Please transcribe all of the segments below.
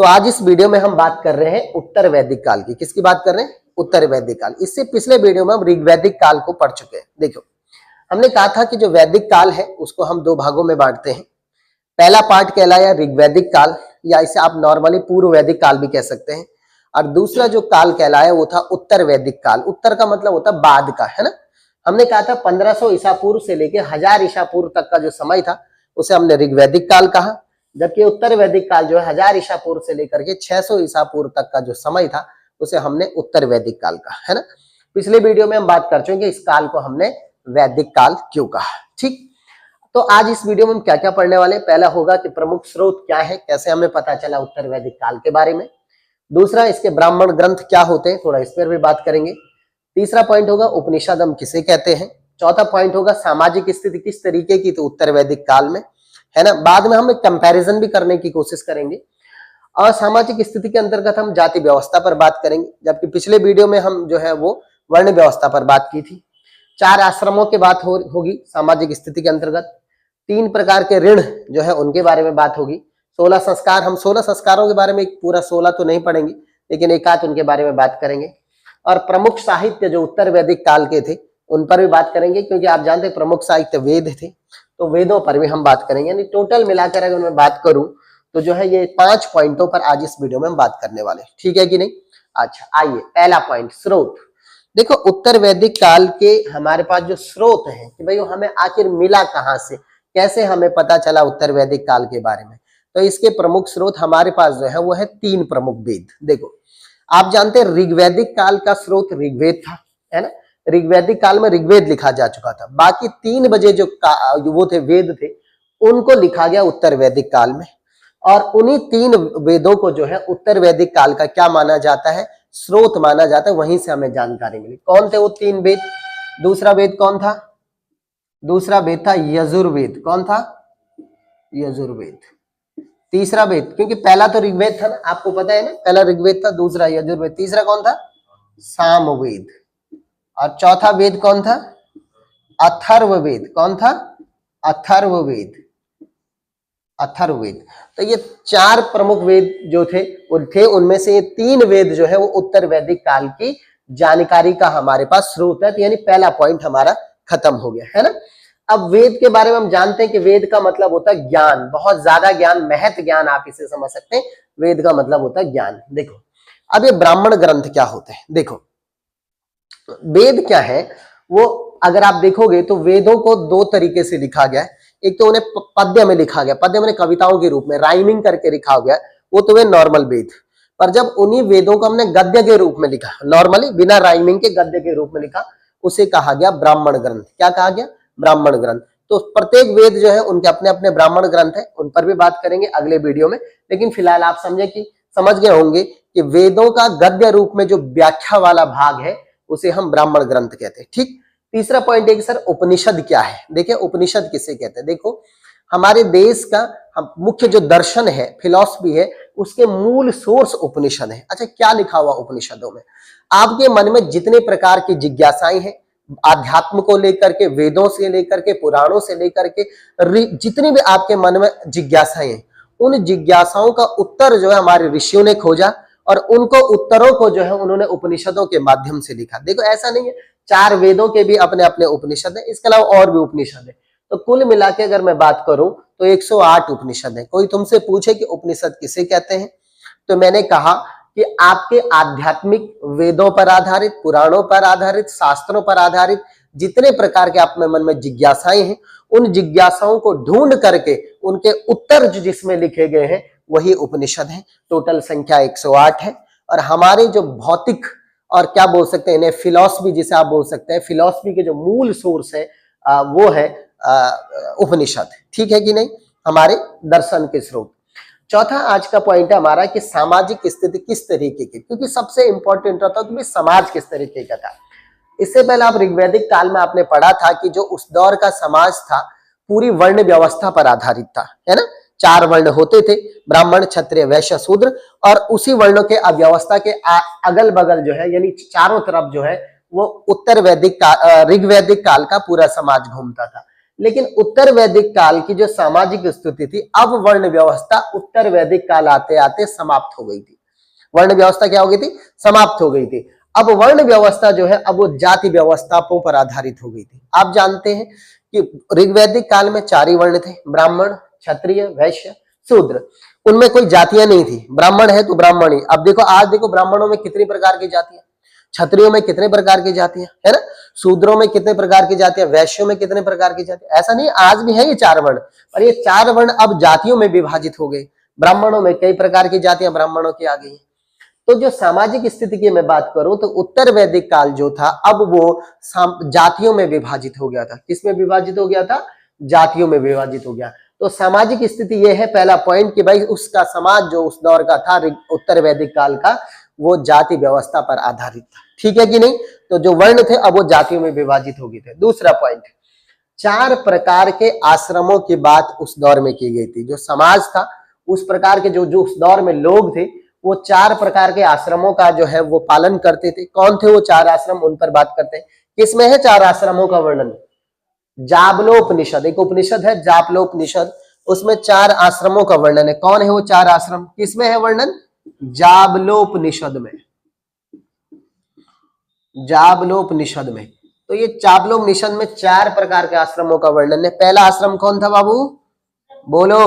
तो आज इस वीडियो में हम बात कर रहे हैं उत्तर वैदिक काल की। किसकी बात कर रहे हैं? उत्तर वैदिक काल। इससे पिछले वीडियो में हम ऋग्वैदिक काल को पढ़ चुके हैं। देखो, हमने कहा था कि जो वैदिक काल है उसको हम दो भागों में बांटते हैं। पहला पार्ट कहलाया ऋग्वैदिक काल, या इसे आप नॉर्मली पूर्व वैदिक काल भी कह सकते हैं, और दूसरा जो काल कहलाया वो था उत्तर वैदिक काल। उत्तर का मतलब होता बाद का, है ना। हमने कहा था 1500 ईसा पूर्व से लेकर 1000 ईसा पूर्व तक का जो समय था उसे हमने ऋग्वैदिक काल कहा, जबकि उत्तर वैदिक काल जो है 1000 ईसा पूर्व से लेकर के 600 ईसा पूर्व तक का जो समय था उसे हमने उत्तर वैदिक काल कहा, है ना। पिछले वीडियो में हम बात कर चुके हैं इस काल को हमने वैदिक काल क्यों कहा। ठीक, तो आज इस वीडियो में हम क्या क्या पढ़ने वाले हैं। पहला होगा कि प्रमुख स्रोत क्या है, कैसे हमें पता चला उत्तर वैदिक काल के बारे में। दूसरा, इसके ब्राह्मण ग्रंथ क्या होते हैं, थोड़ा इस पर भी बात करेंगे। तीसरा पॉइंट होगा उपनिषद हम किसे कहते हैं। चौथा पॉइंट होगा सामाजिक स्थिति किस तरीके की थी उत्तर वैदिक काल में, है ना। बाद में हम एक कंपैरिजन भी करने की कोशिश करेंगे। और सामाजिक स्थिति के अंतर्गत हम जाति व्यवस्था पर बात करेंगे, जबकि पिछले वीडियो में हम जो है वो वर्ण व्यवस्था पर बात की थी। 4 आश्रमों की बात होगी सामाजिक स्थिति के अंतर्गत। 3 प्रकार के ऋण जो है उनके बारे में बात होगी। 16 संस्कार, हम 16 संस्कारों के बारे में पूरा 16 तो नहीं पढ़ेंगे, लेकिन एक आध उनके बारे में बात करेंगे। और प्रमुख साहित्य जो उत्तर वैदिक काल के थे उन पर भी बात करेंगे, क्योंकि आप जानते हैं प्रमुख साहित्य वेद थे, तो वेदों पर भी हम बात करेंगे। यानी टोटल मिलाकर अगर मैं बात करूं तो जो है ये 5 पॉइंटों पर आज इस वीडियो में हम बात करने वाले हैं। ठीक है कि नहीं। अच्छा, आइए पहला पॉइंट, स्रोत। देखो, उत्तर वैदिक काल के हमारे पास जो स्रोत है कि भाई हमें आखिर मिला कहां से, कैसे हमें पता चला उत्तर वैदिक काल के बारे में, तो इसके प्रमुख स्रोत हमारे पास जो है वो है 3 प्रमुख वेद। देखो, आप जानते हैं ऋग्वैदिक काल का स्रोत ऋग्वेद था, है ना। ऋग्वैदिक काल में ऋग्वेद लिखा जा चुका था। बाकी 3 बजे जो वो थे वेद थे उनको लिखा गया उत्तर वैदिक काल में, और उन्हीं 3 वेदों को जो है उत्तर वैदिक काल का क्या माना जाता है, स्रोत माना जाता है। वहीं से हमें जानकारी मिली। कौन थे वो 3 वेद? दूसरा वेद कौन था? दूसरा वेद था यजुर्वेद। कौन था? यजुर्वेद। तीसरा वेद, क्योंकि पहला तो ऋग्वेद था ना, आपको पता है ना, पहला ऋग्वेद था, दूसरा यजुर्वेद, तीसरा कौन था? सामवेद। और चौथा वेद कौन था? अथर्ववेद। कौन था? अथर्ववेद। अथर्ववेद। तो ये 4 प्रमुख वेद जो थे उनमें से ये 3 वेद जो है वो उत्तर वैदिक काल की जानकारी का हमारे पास स्रोत है। तो यानी पहला पॉइंट हमारा खत्म हो गया, है ना। अब वेद के बारे में हम जानते हैं कि वेद का मतलब होता है ज्ञान, बहुत ज्यादा ज्ञान, महत ज्ञान, आप इसे समझ सकते हैं। वेद का मतलब होता है ज्ञान। देखो, अब ये ब्राह्मण ग्रंथ क्या होते हैं। देखो, वेद क्या है वो अगर आप देखोगे तो वेदों को 2 तरीके से लिखा गया है। एक तो उन्हें पद्य में लिखा गया, पद्य में कविताओं के रूप में राइमिंग करके लिखा गया, वो तो वे नॉर्मल वेद। पर जब उन्हीं वेदों को हमने गद्य के रूप में लिखा, नॉर्मली बिना राइमिंग के गद्य के रूप में लिखा, उसे कहा गया ब्राह्मण ग्रंथ। क्या कहा गया? ब्राह्मण ग्रंथ। तो प्रत्येक वेद जो है उनके अपने अपने ब्राह्मण ग्रंथ है, उन पर भी बात करेंगे अगले वीडियो में। लेकिन फिलहाल आप समझ गए होंगे कि वेदों का गद्य रूप में जो व्याख्या वाला भाग है उसे हम ब्राह्मण ग्रंथ कहते हैं। ठीक। तीसरा पॉइंट है कि सर उपनिषद क्या है। देखिए, उपनिषद किसे कहते हैं। देखो, हमारे देश का मुख्य जो दर्शन है, फिलॉसफी है, उसके मूल सोर्स उपनिषद है। अच्छा, क्या लिखा हुआ उपनिषदों में? आपके मन में जितने प्रकार की जिज्ञासाएं हैं, आध्यात्म को लेकर के, वेदों से लेकर के, पुराणों से लेकर के, जितनी भी आपके मन में जिज्ञासाएं हैं, उन जिज्ञासाओं का उत्तर जो है हमारे ऋषियों ने खोजा, और उनको उत्तरों को जो है उन्होंने उपनिषदों के माध्यम से लिखा। देखो, ऐसा नहीं है, 4 वेदों के भी अपने अपने उपनिषद है, इसके अलावा और भी उपनिषद है। तो कुल मिला के अगर मैं बात करूं तो 108 उपनिषद है। कोई तुमसे पूछे कि उपनिषद किसे कहते हैं, तो मैंने कहा कि आपके आध्यात्मिक वेदों पर आधारित, पुराणों पर आधारित, शास्त्रों पर आधारित जितने प्रकार के आप में मन में जिज्ञासाएं हैं, उन जिज्ञासाओं को ढूंढ करके उनके उत्तर जो जिसमें लिखे गए हैं वही उपनिषद है। टोटल संख्या 108 है। और हमारे जो भौतिक और क्या बोल सकते हैं इन्हें, फिलॉसफी जिसे आप बोल सकते हैं, फिलॉसफी के जो मूल सोर्स है वो है उपनिषद। ठीक है कि नहीं, हमारे दर्शन के स्रोत। चौथा आज का पॉइंट है हमारा कि सामाजिक स्थिति किस तरीके की, क्योंकि सबसे इंपॉर्टेंट होता है कि समाज किस तरीके का था। इससे पहले आप ऋग्वैदिक काल में आपने पढ़ा था कि जो उस दौर का समाज था पूरी वर्ण व्यवस्था पर आधारित था, है ना। 4 वर्ण होते थे, ब्राह्मण, क्षत्रिय, वैश्य, शूद्र, और उसी वर्णों के अव्यवस्था के अगल बगल जो है, यानी चारों तरफ जो है वो उत्तर वैदिक ऋग्वैदिक काल का पूरा समाज घूमता था। लेकिन उत्तर वैदिक काल की जो सामाजिक स्थिति थी, अब वर्ण व्यवस्था उत्तर वैदिक काल आते आते समाप्त हो गई थी। वर्ण व्यवस्था क्या हो गई थी? समाप्त हो गई थी। अब वर्ण व्यवस्था जो है अब वो जाति व्यवस्थाओं पर आधारित हो गई थी। आप जानते हैं कि ऋग्वैदिक काल में 4 ही वर्ण थे, ब्राह्मण, क्षत्रिय, वैश्य, शूद्र। उनमें कोई जातियां नहीं थी, ब्राह्मण है तो ब्राह्मण ही। अब देखो, आज देखो ब्राह्मणों में कितनी प्रकार की जातियां, क्षत्रियों में कितने प्रकार की जातियां, है ना, शूद्रों में कितने प्रकार की जातियां, वैश्यों में कितने प्रकार की जातियां। ऐसा नहीं, आज भी है ये 4 वर्ण, और ये 4 वर्ण अब जातियों में विभाजित हो गए। ब्राह्मणों में कई प्रकार की जातियां ब्राह्मणों की आ गई। तो जो सामाजिक स्थिति की मैं बात करूं तो उत्तर वैदिक काल जो था अब वो जातियों में विभाजित हो गया था। किसमें विभाजित हो गया था? जातियों में विभाजित हो गया। तो सामाजिक स्थिति यह है पहला पॉइंट कि भाई उसका समाज जो उस दौर का था उत्तर वैदिक काल का, वो जाति व्यवस्था पर आधारित था। ठीक है कि नहीं? तो जो वर्ण थे अब वो जातियों में विभाजित हो गए थे। दूसरा पॉइंट, 4 प्रकार के आश्रमों की बात उस दौर में की गई थी। जो समाज था उस प्रकार के जो उस दौर में लोग थे वो 4 प्रकार के आश्रमों का जो है वो पालन करते थे। कौन थे वो 4 आश्रम, उन पर बात करते हैं। किसमें है 4 आश्रमों का वर्णन? जाबलोपनिषद, एक उपनिषद है जाबलोपनिषद, उसमें 4 आश्रमों का वर्णन है। कौन है वो 4 आश्रम, किसमें है वर्णन? जाबलोपनिषद में, जाबलोपनिषद में। तो ये जाबलोपनिषद में 4 प्रकार के आश्रमों का वर्णन है। पहला आश्रम कौन था बाबू? बोलो,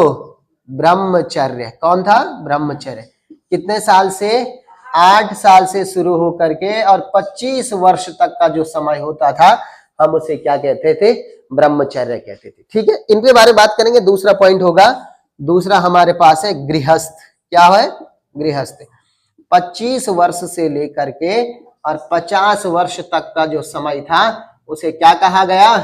ब्रह्मचर्य। कौन था? ब्रह्मचर्य। कितने साल से? 8 साल से शुरू होकर के और 25 वर्ष तक का जो समय होता था हम उसे क्या कहते थे? ब्रह्मचर्य कहते थे। ठीक है, इनके बारे में बात करेंगे। दूसरा पॉइंट होगा, दूसरा हमारे पास है गृहस्थ। क्या है? गृहस्थ। 25 वर्ष से लेकर के और 50 वर्ष तक का जो समय था उसे क्या कहा गया?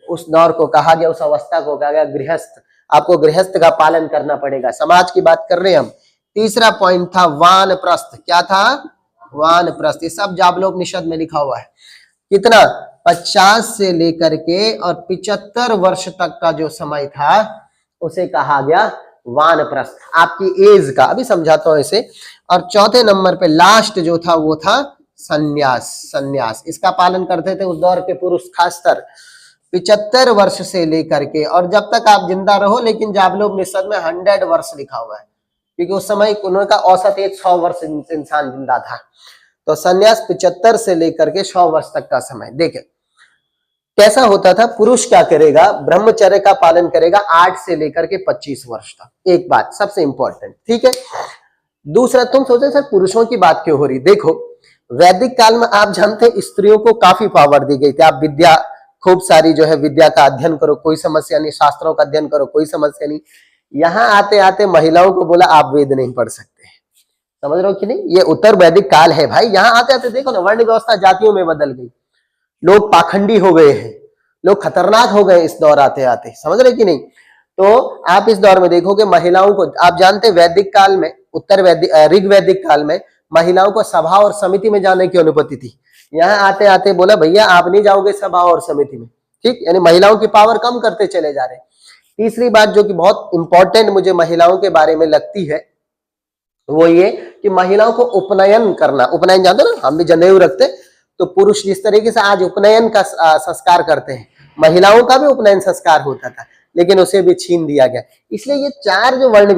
उस दौर को कहा गया, उस अवस्था को कहा गया गृहस्थ। आपको गृहस्थ का पालन करना पड़ेगा। समाज की बात कर रहे हैं हम। तीसरा पॉइंट था वानप्रस्थ। क्या था? वानप्रस्थ। ये सब जाबलोपनिषद में लिखा हुआ है। कितना? 50 से लेकर के और 75 वर्ष तक का जो समय था उसे कहा गया वानप्रस्थ। आपकी एज का अभी समझाता हूं इसे। और चौथे नंबर पे लास्ट जो था वो था संन्यास। संन्यास इसका पालन करते थे उस दौर के पुरुष, खासकर 75 वर्ष से लेकर के और जब तक आप जिंदा रहो। लेकिन जाबलोपनिषद में 100 वर्ष लिखा हुआ है, क्योंकि उस समय उनका औसत 100 वर्ष इंसान जिंदा था। तो संन्यास 75 से लेकर के 100 वर्ष तक का समय। देखें कैसा होता था। पुरुष क्या करेगा? ब्रह्मचर्य का पालन करेगा 8 से लेकर के 25 वर्ष तक। एक बात सबसे इंपॉर्टेंट, ठीक है। दूसरा, तुम सोचे सर पुरुषों की बात क्यों हो रही? देखो वैदिक काल में आप जानते हैं स्त्रियों को काफी पावर दी गई थी। आप विद्या खूब सारी जो है विद्या का अध्ययन करो, कोई समस्या नहीं, शास्त्रों का अध्ययन करो, कोई समस्या नहीं। यहाँ आते आते महिलाओं को बोला आप वेद नहीं पढ़ सकते। समझ रहे हो कि नहीं? ये उत्तर वैदिक काल है भाई। यहाँ आते आते देखो ना वर्ण व्यवस्था जातियों में बदल गई। लोग पाखंडी हो गए हैं, लोग खतरनाक हो गए इस दौर आते आते। समझ रहे कि नहीं? तो आप इस दौर में देखोगे महिलाओं को, आप जानते हैं वैदिक काल में, उत्तर वैदिक ऋग्वैदिक काल में महिलाओं को सभा और समिति में जाने की अनुमति थी। यहाँ आते आते बोला भैया आप नहीं जाओगे सभा और समिति में। ठीक, यानी महिलाओं की पावर कम करते चले जा रहे हैं। तीसरी बात जो कि बहुत इंपॉर्टेंट मुझे महिलाओं के बारे में लगती है वो ये कि महिलाओं को उपनयन करना। उपनयन जानते हो ना, हम भी जनेऊ रखते, तो पुरुष जिस तरीके से आज उपनयन का संस्कार करते हैं, महिलाओं का भी उपनयन संस्कार होता था, लेकिन उसे भी छीन दिया गया। इसलिए ये 4 जो वर्ण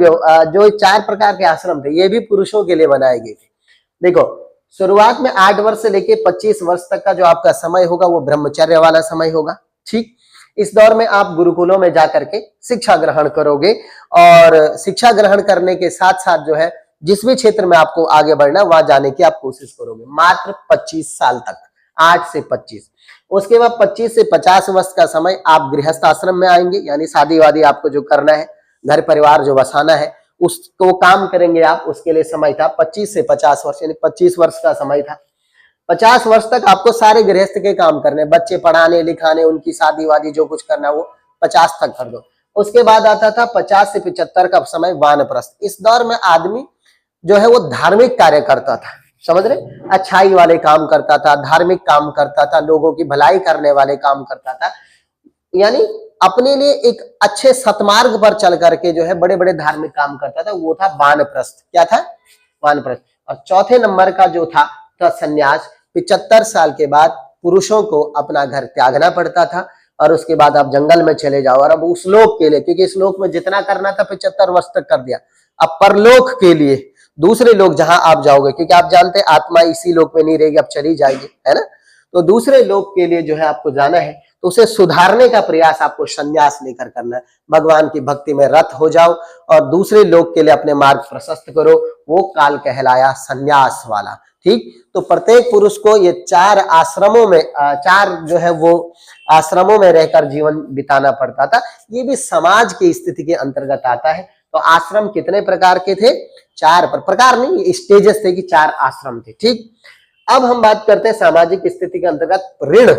जो 4 प्रकार के आश्रम थे ये भी पुरुषों के लिए बनाए गए थे। देखो शुरुआत में 8 वर्ष से लेके 25 वर्ष तक का जो आपका समय होगा वो ब्रह्मचर्य वाला समय होगा। ठीक, इस दौर में आप गुरुकुलों में जाकर के शिक्षा ग्रहण करोगे और शिक्षा ग्रहण करने के साथ साथ जो है जिस भी क्षेत्र में आपको आगे बढ़ना वहां जाने की आप कोशिश करोगे। मात्र 25 साल तक, 8 से 25। उसके बाद 25 से 50 वर्ष का समय आप गृहस्थ आश्रम में आएंगे, यानी शादी वादी आपको जो करना है, घर परिवार जो बसाना है उसको काम करेंगे आप। उसके लिए समय था 25 से 50 वर्ष, यानी 25 वर्ष का समय था। 50 वर्ष तक आपको सारे गृहस्थ के काम करने, बच्चे पढ़ाने लिखाने, उनकी शादी वादी जो कुछ करना वो 50 तक कर दो। उसके बाद आता था 50 से 75 का समय वानप्रस्थ। इस दौर में आदमी जो है वो धार्मिक कार्य करता था। समझ रहे? अच्छाई वाले काम करता था, धार्मिक काम करता था, लोगों की भलाई करने वाले काम करता था, यानी अपने लिए एक अच्छे सतमार्ग पर चल करके जो है बड़े बड़े धार्मिक काम करता था। वो था वानप्रस्थ। क्या था? वानप्रस्थ। और चौथे नंबर का जो था संन्यास। 75 साल के बाद पुरुषों को अपना घर त्यागना पड़ता था, और उसके बाद आप जंगल में चले जाओ और अब उस लोक के लिए, क्योंकि इस लोक में जितना करना था 75 वर्ष तक कर दिया, अब परलोक के लिए दूसरे लोग जहां आप जाओगे, क्योंकि आप जानते हैं आत्मा इसी लोक में नहीं रहेगी, अब चली जाएगी, है ना। तो दूसरे लोक के लिए जो है आपको जाना है, तो उसे सुधारने का प्रयास आपको संन्यास लेकर करना है। भगवान की भक्ति में रत हो जाओ और दूसरे लोक के लिए अपने मार्ग प्रशस्त करो, वो काल कहलाया संन्यास वाला। ठीक, तो प्रत्येक पुरुष को ये 4 आश्रमों में 4 जो है वो आश्रमों में रहकर जीवन बिताना पड़ता था। ये भी समाज की स्थिति के अंतर्गत आता है। तो आश्रम कितने प्रकार के थे? 4 प्रकार नहीं, स्टेजेस थे कि 4 आश्रम थे। ठीक, अब हम बात करते हैं सामाजिक स्थिति के अंतर्गत ऋण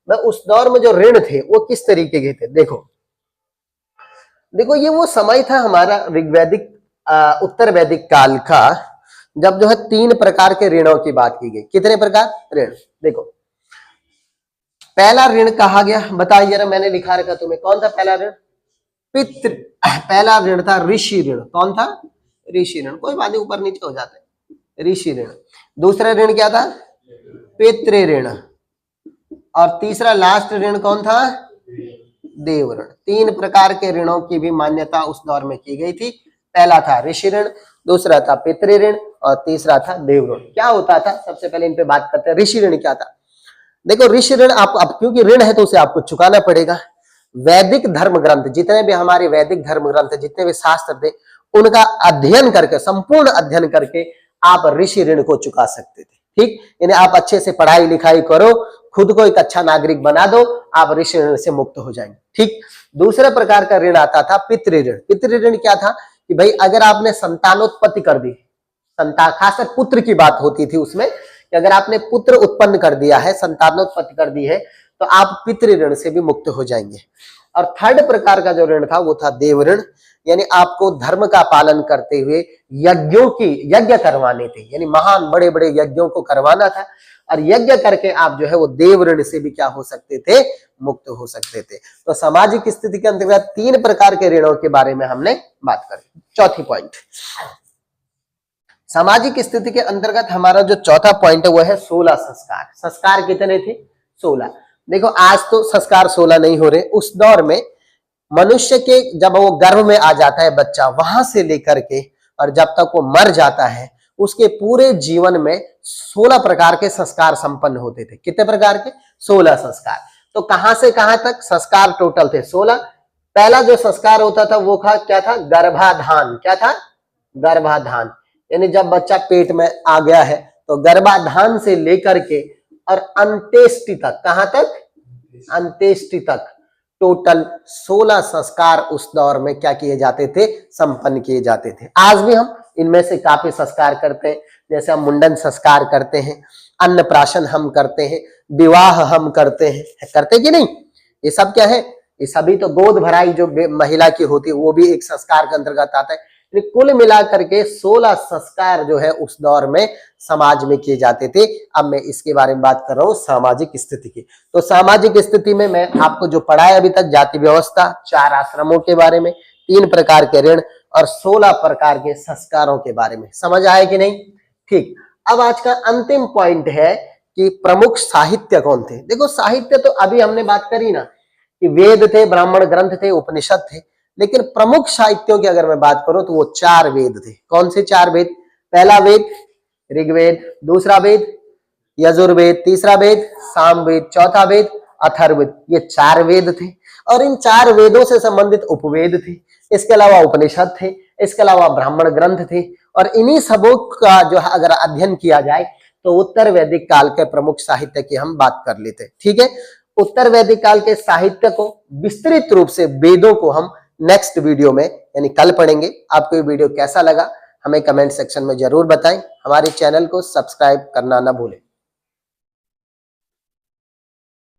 में। उस दौर में जो ऋण थे वो किस तरीके के थे? देखो ये वो समय था हमारा ऋग्वैदिक उत्तर वैदिक काल का, जब जो है 3 प्रकार के ऋणों की बात की गई। कितने प्रकार ऋण? देखो पहला ऋण कहा गया, बताइए जरा, मैंने लिखा रखा तुम्हें, कौन था पहला ऋण? पितृ। पहला ऋण था ऋषि ऋण। कौन था? ऋषि ऋण। कोई बात नहीं, ऊपर नीचे हो जाता है। ऋषि ऋण। दूसरा ऋण क्या था? पितृ ऋण। और तीसरा लास्ट ऋण कौन था? देव ऋण। 3 प्रकार के ऋणों की भी मान्यता उस दौर में की गई थी। पहला था ऋषि ऋण, दूसरा था पितृ ऋण और तीसरा था देव ऋण। क्या होता था? सबसे पहले इन पे बात करते हैं। ऋषि ऋण क्या था? देखो ऋषि ऋण आप, अब क्योंकि ऋण है तो उसे आपको चुकाना पड़ेगा। वैदिक धर्म ग्रंथ, जितने भी हमारे वैदिक धर्म ग्रंथ, जितने भी शास्त्र थे, उनका अध्ययन करके, संपूर्ण अध्ययन करके आप ऋषि ऋण को चुका सकते थे। ठीक, यानी आप अच्छे से पढ़ाई लिखाई करो, खुद को एक अच्छा नागरिक बना दो, आप ऋषि ऋण से मुक्त हो जाएंगे। ठीक, दूसरे प्रकार का ऋण आता था पितृ ऋण। पितृ ऋण क्या था कि भाई अगर आपने संतानोत्पत्ति कर दी, खासकर पुत्र की बात होती थी उसमें, कि अगर आपने पुत्र उत्पन्न कर दिया है, संतानोत्पत्ति कर दी है, तो आप पितृ ऋण से भी मुक्त हो जाएंगे। और थर्ड प्रकार का जो ऋण था वो था देव ऋण, यानी आपको धर्म का पालन करते हुए यज्ञ करवाने थे, यानी महान बड़े बड़े यज्ञों को करवाना था, और यज्ञ करके आप जो है वो देव ऋण से भी क्या हो सकते थे? मुक्त हो सकते थे। तो सामाजिक स्थिति के अंतर्गत 3 प्रकार के ऋणों के बारे में हमने बात करी। चौथी पॉइंट, सामाजिक स्थिति के अंतर्गत हमारा जो चौथा पॉइंट है वो है 16 संस्कार। संस्कार कितने थे? 16। देखो आज तो संस्कार 16 नहीं हो रहे, उस दौर में मनुष्य के जब वो गर्भ में आ जाता है बच्चा, वहां से लेकर के और जब तक वो मर जाता है, उसके पूरे जीवन में 16 प्रकार के संस्कार संपन्न होते थे। कितने प्रकार के? 16 संस्कार। तो कहां से कहां तक संस्कार टोटल थे? 16। पहला जो संस्कार होता था वो क्या था? गर्भाधान। क्या था? गर्भाधान, यानी जब बच्चा पेट में आ गया है तो गर्भाधान से लेकर के और अंत्येष्टि तक, कहां तक? अंत्येष्टि तक टोटल 16 संस्कार उस दौर में क्या किए जाते थे? संपन्न किए जाते थे। आज भी हम इनमें से काफी संस्कार करते हैं, जैसे हम मुंडन संस्कार करते हैं, अन्नप्राशन हम करते हैं, विवाह हम करते कि नहीं? ये सब क्या है? ये सभी तो गोद भराई जो महिला की होती है वो भी एक संस्कार के अंतर्गत आता है। कुल मिलाकर के 16 संस्कार जो है उस दौर में समाज में किए जाते थे। अब मैं इसके बारे में बात कर रहा हूं सामाजिक स्थिति की। तो सामाजिक स्थिति में मैं आपको जो पढ़ाया अभी तक, जाति व्यवस्था, 4 आश्रमों के बारे में, 3 प्रकार के ऋण और 16 प्रकार के संस्कारों के बारे में, समझ आया कि नहीं? ठीक, अब आज का अंतिम पॉइंट है कि प्रमुख साहित्य कौन थे। देखो साहित्य तो अभी हमने बात करी ना कि वेद थे, ब्राह्मण ग्रंथ थे, उपनिषद थे, लेकिन प्रमुख साहित्यों की अगर मैं बात करूं तो वो 4 वेद थे। कौन से 4 वेद? पहला वेद ऋग्वेद, दूसरा वेद यजुर्वेद, तीसरा वेद सामवेद, चौथा वेद अथर्ववेद। ये 4 वेद थे और इन 4 वेदों से संबंधित उपवेद थे, इसके अलावा उपनिषद थे, इसके अलावा ब्राह्मण ग्रंथ थे। और इन्हीं सबों का जो है अगर अध्ययन किया जाए तो उत्तर वैदिक काल के प्रमुख साहित्य की हम बात कर लेते हैं। ठीक है, उत्तर वैदिक काल के साहित्य को विस्तृत रूप से, वेदों को हम नेक्स्ट वीडियो में यानी कल पढ़ेंगे। आपको ये वीडियो कैसा लगा हमें कमेंट सेक्शन में जरूर बताएं। हमारे चैनल को सब्सक्राइब करना ना भूलें।